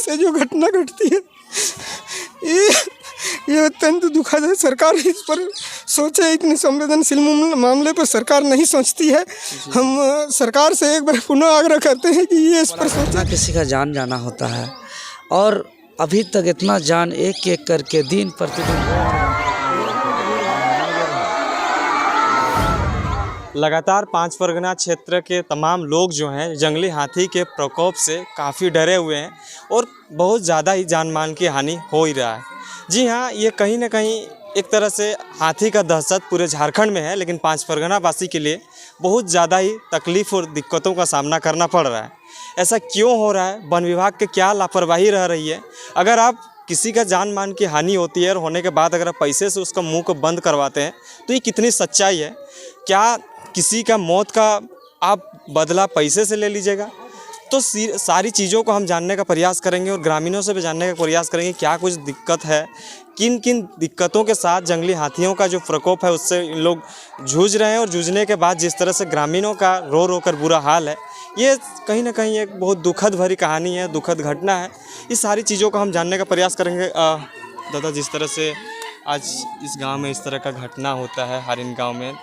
से जो घटना घटती है ये अत्यंत दुखद है। सरकार इस पर सोचे, इतने संवेदनशील मामले पर सरकार नहीं सोचती है। हम सरकार से एक बार पुनः आग्रह करते हैं कि ये इस पर सोचे। किसी का जान जाना होता है और अभी तक इतना जान एक एक करके दिन प्रतिदिन लगातार पाँच परगना क्षेत्र के तमाम लोग जो हैं जंगली हाथी के प्रकोप से काफ़ी डरे हुए हैं और बहुत ज़्यादा ही जान मान की हानि हो ही रहा है। जी हाँ, ये कहीं ना कहीं एक तरह से हाथी का दहशत पूरे झारखंड में है, लेकिन पाँच परगना वासी के लिए बहुत ज़्यादा ही तकलीफ़ और दिक्कतों का सामना करना पड़ रहा है। ऐसा क्यों हो रहा है? वन विभाग की क्या लापरवाही रह रही है? अगर आप किसी का जान मान की हानि होती है और होने के बाद अगर आप पैसे से उसका मुंह को बंद करवाते हैं तो ये कितनी सच्चाई है? क्या किसी का मौत का आप बदला पैसे से ले लीजिएगा? तो सारी चीज़ों को हम जानने का प्रयास करेंगे और ग्रामीणों से भी जानने का प्रयास करेंगे क्या कुछ दिक्कत है, किन किन दिक्कतों के साथ जंगली हाथियों का जो प्रकोप है उससे इन लोग जूझ रहे हैं और जूझने के बाद जिस तरह से ग्रामीणों का रो रो कर बुरा हाल है, ये कहीं ना कहीं एक बहुत दुखद भरी कहानी है, दुखद घटना है। इस सारी चीज़ों को हम जानने का प्रयास करेंगे। दादा, जिस तरह से आज इस गांव में इस तरह का घटना होता है, हारिन गांव में,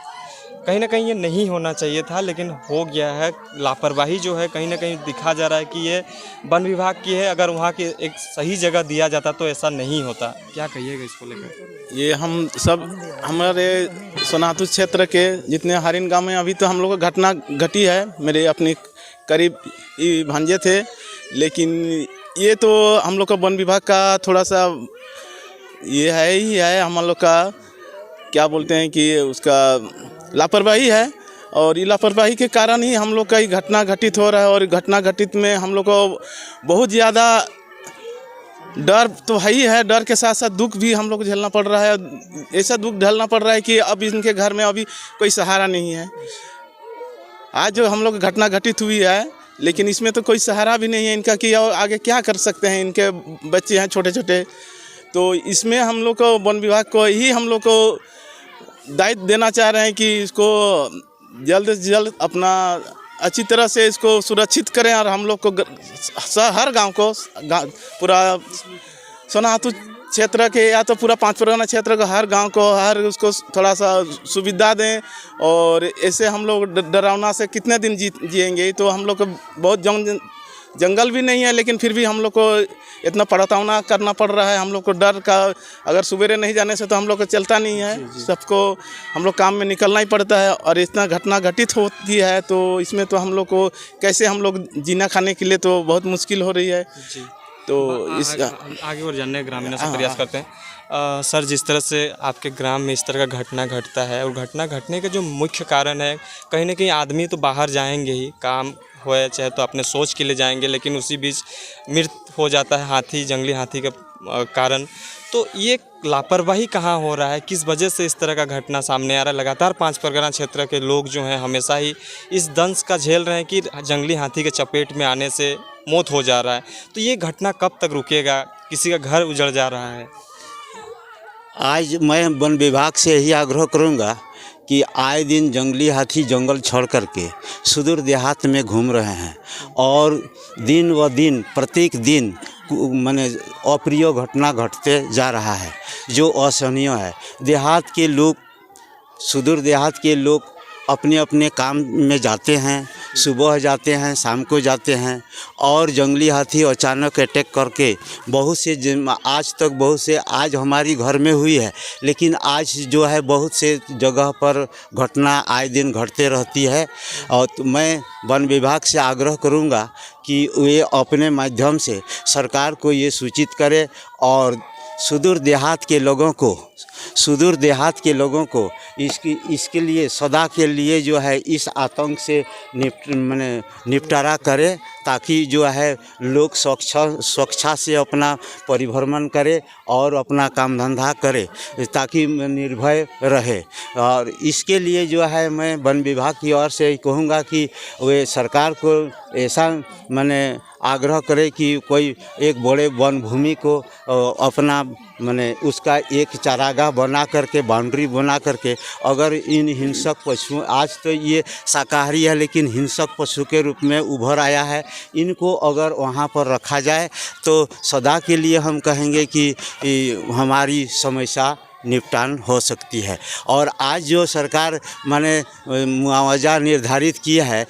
कहीं ना कहीं ये नहीं होना चाहिए था लेकिन हो गया है। लापरवाही जो है कहीं ना कहीं दिखा जा रहा है कि ये वन विभाग की है। अगर वहाँ की एक सही जगह दिया जाता तो ऐसा नहीं होता। क्या कहिएगा इसको लेकर? ये हम सब हमारे सोनातु क्षेत्र के जितने हारिन गांव में अभी तो हम लोग को घटना घटी है। मेरे अपने करीब भांजे थे, लेकिन ये तो हम लोग का वन विभाग का थोड़ा सा ये है ही है, हम लोग का क्या बोलते हैं कि उसका लापरवाही है। और ये लापरवाही के कारण ही हम लोग का ये घटना घटित हो रहा है। और घटना घटित में हम लोग को बहुत ज़्यादा डर तो है ही है, डर के साथ साथ दुख भी हम लोग को झेलना पड़ रहा है। ऐसा दुख झेलना पड़ रहा है कि अब इनके घर में अभी कोई सहारा नहीं है। आज जो हम लोग घटना घटित हुई है, लेकिन इसमें तो कोई सहारा भी नहीं है इनका कि आगे क्या कर सकते हैं। इनके बच्चे हैं छोटे छोटे, तो इसमें हम लोग को वन विभाग को ही हम लोग को दायित्व देना चाह रहे हैं कि इसको जल्द से जल्द अपना अच्छी तरह से इसको सुरक्षित करें। और हम लोग को हर गांव को पूरा सोनातु क्षेत्र के या तो पूरा पाँच परगना क्षेत्र का हर गांव को हर उसको थोड़ा सा सुविधा दें। और ऐसे हम लोग डरावना से कितने दिन जिएंगे? तो हम लोग को बहुत जंगल भी नहीं है, लेकिन फिर भी हम लोग को इतना पड़तावना करना पड़ रहा है। हम लोग को डर का, अगर सवेरे नहीं जाने से तो हम लोग को चलता नहीं है। सबको हम लोग काम में निकलना ही पड़ता है। और इतना घटना घटित होती है तो इसमें तो हम लोग को कैसे हम लोग जीना खाने के लिए तो बहुत मुश्किल हो रही है। तो इस आगे और जानने ग्रामीणों से प्रयास करते हैं। सर, जिस तरह से आपके ग्राम में इस तरह का घटना घटता है और घटना घटने का जो मुख्य कारण है, कहीं ना कहीं आदमी तो बाहर जाएंगे ही, काम होए चाहे तो अपने सोच के लिए जाएंगे, लेकिन उसी बीच मृत्यु हो जाता है हाथी, जंगली हाथी के कारण। तो ये लापरवाही कहाँ हो रहा है? किस वजह से इस तरह का घटना सामने आ रहा है? लगातार पाँच परगना क्षेत्र के लोग जो हैं हमेशा ही इस दंश का झेल रहे हैं कि जंगली हाथी के चपेट में आने से मौत हो जा रहा है। तो ये घटना कब तक रुकेगा? किसी का घर उजड़ जा रहा है। आज मैं वन विभाग से यही आग्रह करूंगा कि आए दिन जंगली हाथी जंगल छोड़ करके सुदूर देहात में घूम रहे हैं और दिन व दिन प्रत्येक दिन माने अप्रिय घटना घटते जा रहा है, जो असहनीय है। देहात के लोग, सुदूर देहात के लोग अपने अपने काम में जाते हैं, सुबह जाते हैं, शाम को जाते हैं, और जंगली हाथी अचानक अटैक करके बहुत से आज तक बहुत से आज हमारी घर में हुई है, लेकिन आज जो है बहुत से जगह पर घटना आए दिन घटते रहती है। और तो मैं वन विभाग से आग्रह करूंगा कि वे अपने माध्यम से सरकार को ये सूचित करे और सुदूर देहात के लोगों को इसके लिए सदा के लिए जो है इस आतंक से निपटारा करे, ताकि जो है लोग स्वच्छता से अपना परिभ्रमण करे और अपना काम धंधा करे, ताकि निर्भय रहे। और इसके लिए जो है मैं वन विभाग की ओर से कहूँगा कि वे सरकार को ऐसा आग्रह करे कि कोई एक बड़े वन भूमि को अपना उसका एक चारागाह बना करके, बाउंड्री बना करके अगर इन हिंसक पशुओं, आज तो ये शाकाहारी है लेकिन हिंसक पशु के रूप में उभर आया है, इनको अगर वहाँ पर रखा जाए तो सदा के लिए हम कहेंगे कि हमारी समस्या निपटान हो सकती है। और आज जो सरकार माने मुआवजा निर्धारित किया है,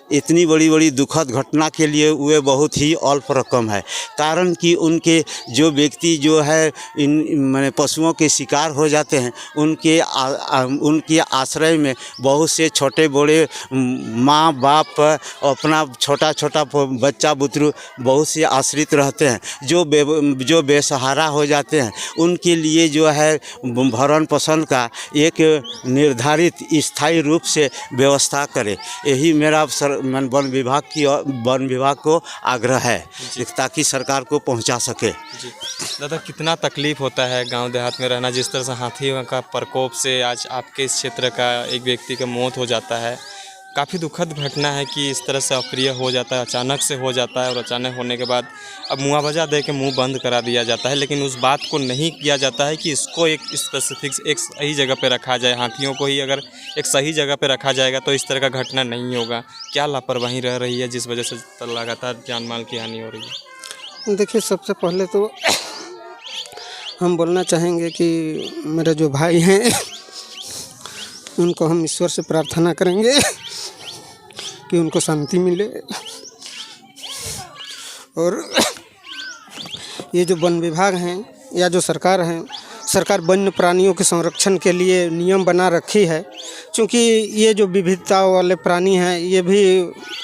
इतनी बड़ी बड़ी दुखद घटना के लिए वे बहुत ही अल्प रकम है। कारण कि उनके जो व्यक्ति जो है इन माने पशुओं के शिकार हो जाते हैं, उनके आश्रय में बहुत से छोटे बड़े माँ बाप अपना छोटा छोटा बच्चा बुतरू बहुत से आश्रित रहते हैं, जो बेसहारा हो जाते हैं। उनके लिए जो है भरण पोषण का एक निर्धारित स्थायी रूप से व्यवस्था करे, यही मेरा वन विभाग को आग्रह है ताकि सरकार को पहुंचा सके। जी दादा, कितना तकलीफ होता है गांव देहात में रहना, जिस तरह से हाथियों का प्रकोप से आज आपके इस क्षेत्र का एक व्यक्ति का मौत हो जाता है। काफ़ी दुखद घटना है कि इस तरह से अप्रिय हो जाता है, अचानक से हो जाता है और अचानक होने के बाद अब मुआवजा दे के मुँह बंद करा दिया जाता है, लेकिन उस बात को नहीं किया जाता है कि इसको एक स्पेसिफिक एक सही जगह पे रखा जाए। हाथियों को ही अगर एक सही जगह पे रखा जाएगा तो इस तरह का घटना नहीं होगा। क्या लापरवाही रह रही है जिस वजह से लगातार जान माल की हानि हो रही है? देखिए, सबसे पहले तो हम बोलना चाहेंगे कि मेरे जो भाई हैं उनको हम ईश्वर से प्रार्थना करेंगे कि उनको शांति मिले। और ये जो वन विभाग हैं या जो सरकार है, सरकार वन्य प्राणियों के संरक्षण के लिए नियम बना रखी है, क्योंकि ये जो विविधता वाले प्राणी हैं ये भी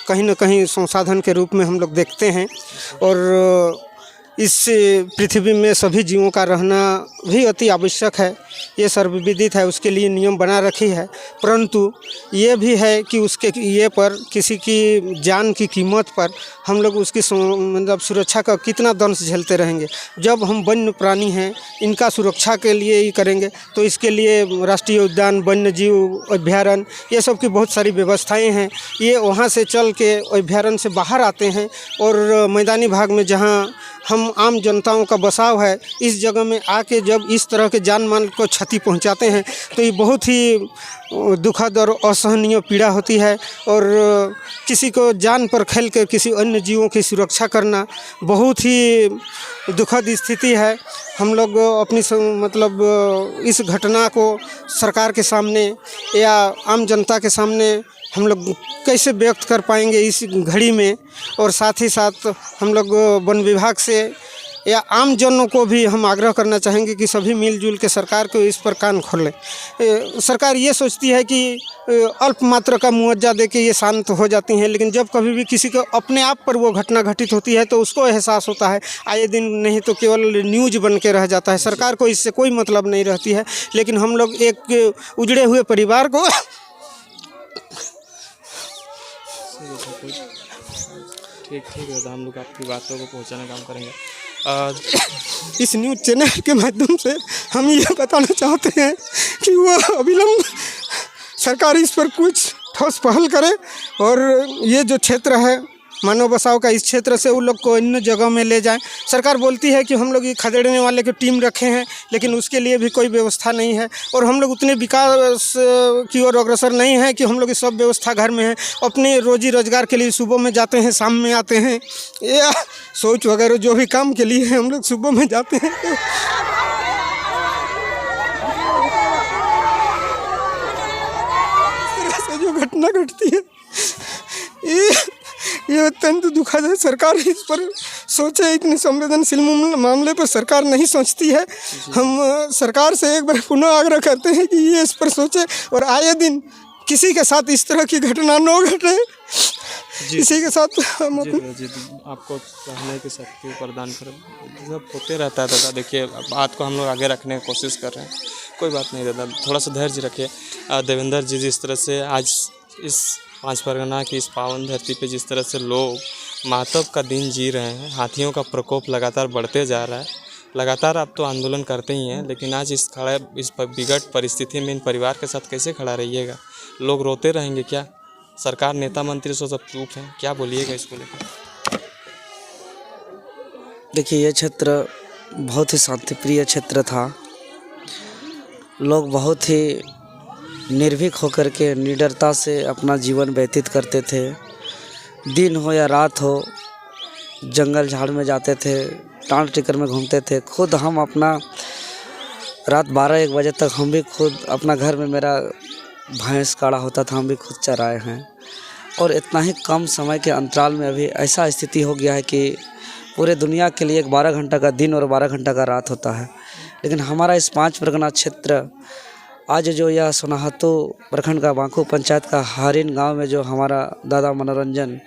कहीं न कहीं संसाधन के रूप में हम लोग देखते हैं। और इस पृथ्वी में सभी जीवों का रहना भी अति आवश्यक है, ये सर्वविदित है, उसके लिए नियम बना रखी है। परंतु ये भी है कि उसके ये पर किसी की जान की कीमत पर हम लोग उसकी मतलब सुरक्षा का कितना दंश झेलते रहेंगे। जब हम वन्य प्राणी हैं, इनका सुरक्षा के लिए ही करेंगे तो इसके लिए राष्ट्रीय उद्यान, वन्य जीव अभ्यारण्य, ये सब की बहुत सारी व्यवस्थाएँ हैं। ये वहाँ से चल के अभ्यारण्य से बाहर आते हैं और मैदानी भाग में जहाँ हम आम जनताओं का बसाव है, इस जगह में आके जब इस तरह के जान माल को क्षति पहुंचाते हैं तो ये बहुत ही दुखद और असहनीय पीड़ा होती है। और किसी को जान पर खेल कर किसी अन्य जीवों की सुरक्षा करना बहुत ही दुखद स्थिति है। हम लोग अपनी मतलब इस घटना को सरकार के सामने या आम जनता के सामने हम लोग कैसे व्यक्त कर पाएंगे इस घड़ी में। और साथ ही साथ हम लोग वन विभाग से या आम जनों को भी हम आग्रह करना चाहेंगे कि सभी मिलजुल के सरकार को इस पर कान खोलें। सरकार ये सोचती है कि अल्प मात्रा का मुआवजा दे के ये शांत हो जाती हैं, लेकिन जब कभी भी किसी को अपने आप पर वो घटना घटित होती है तो उसको एहसास होता है। आए दिन नहीं तो केवल न्यूज बन के रह जाता है, सरकार को इससे कोई मतलब नहीं रहती है। लेकिन हम लोग एक उजड़े हुए परिवार को ठीक है, हम लोग आपकी बातों को पहुंचाने का काम करेंगे। इस न्यूज़ चैनल के माध्यम से हम ये बताना चाहते हैं कि वो अविलंब सरकार इस पर कुछ ठोस पहल करे और ये जो क्षेत्र है मानव बसाव का, इस क्षेत्र से उन लोग को अन्य जगह में ले जाएं। सरकार बोलती है कि हम लोग ये खदेड़ने वाले की टीम रखे हैं, लेकिन उसके लिए भी कोई व्यवस्था नहीं है और हम लोग उतने विकास की ओर अग्रसर नहीं है कि हम लोग ये सब व्यवस्था घर में है। अपने रोजी रोजगार के लिए सुबह में जाते हैं, शाम में आते हैं, या सोच वगैरह जो भी काम के लिए हम लोग सुबह में जाते हैं। इस तरह से जो घटना घटती है ये अत्यंत दुखद है। सरकार इस पर सोचे, इतने संवेदनशील मामले पर सरकार नहीं सोचती है। हम सरकार से एक बार पुनः आग्रह करते हैं कि ये इस पर सोचे और आए दिन किसी के साथ इस तरह की घटना न घटे। इसी के साथ हम आपको कहने की शक्ति प्रदान करें। सब होते रहता है दादा। देखिए, बात को हम लोग आगे रखने की कोशिश कर रहे हैं, कोई बात नहीं दादा, थोड़ा सा धैर्य रखिए। देवेंद्र जी, जिस तरह से आज इस 5 परगना की इस पावन धरती पे जिस तरह से लोग मातम का दिन जी रहे हैं, हाथियों का प्रकोप लगातार बढ़ते जा रहा है। लगातार आप तो आंदोलन करते ही हैं, लेकिन आज इस विकट परिस्थिति में इन परिवार के साथ कैसे खड़ा रहिएगा? लोग रोते रहेंगे क्या? सरकार, नेता मंत्री सब चुप हैं, क्या बोलिएगा इसको लेकर? देखिए, यह क्षेत्र बहुत ही शांतिप्रिय क्षेत्र था लोग बहुत ही निर्भीक होकर के निडरता से अपना जीवन व्यतीत करते थे। दिन हो या रात हो जंगल झाड़ में जाते थे, टाँट टिकर में घूमते थे। खुद हम अपना रात 12-1 बजे तक हम भी खुद अपना घर में मेरा भैंस काड़ा होता था, हम भी खुद चराए हैं। और इतना ही कम समय के अंतराल में अभी ऐसा स्थिति हो गया है कि पूरे दुनिया के लिए एक 12 घंटा का दिन और 12 घंटा का रात होता है, लेकिन हमारा इस 5 परगना क्षेत्र आज जो यह सोनाहातू प्रखंड का बांकू पंचायत का हारिन गांव में जो हमारा दादा मनोरंजन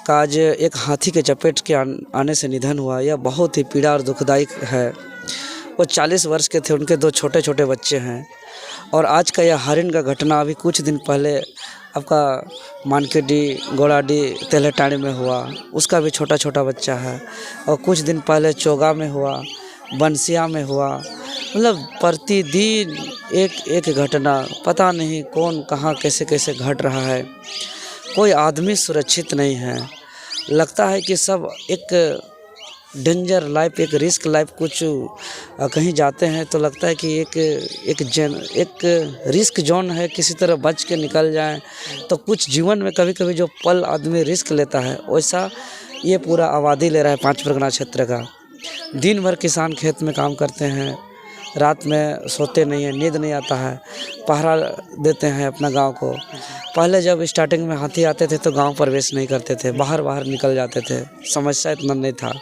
का आज एक हाथी के चपेट के आने से निधन हुआ, यह बहुत ही पीड़ा और दुखदायक है। वो 40 वर्ष के थे, उनके 2 छोटे छोटे बच्चे हैं। और आज का यह हारिन का घटना अभी कुछ दिन पहले आपका मानकेडी गोड़ाडी तेलहटाणी में हुआ, उसका भी छोटा छोटा बच्चा है। और कुछ दिन पहले चोगा में हुआ, बंसिया में हुआ। मतलब प्रतिदिन एक घटना, पता नहीं कौन कहाँ कैसे कैसे घट रहा है। कोई आदमी सुरक्षित नहीं है। लगता है कि सब एक डेंजर लाइफ, एक रिस्क लाइफ, कुछ कहीं जाते हैं तो लगता है कि एक रिस्क जोन है, किसी तरह बच के निकल जाएं। तो कुछ जीवन में कभी कभी जो पल आदमी रिस्क लेता है, वैसा ये पूरा आबादी ले रहा है 5 परगना क्षेत्र का। दिन भर किसान खेत में काम करते हैं, रात में सोते नहीं हैं, नींद नहीं आता है, पहरा देते हैं अपना गांव को। पहले जब स्टार्टिंग में हाथी आते थे तो गांव प्रवेश नहीं करते थे, बाहर निकल जाते थे, समस्या इतना नहीं था।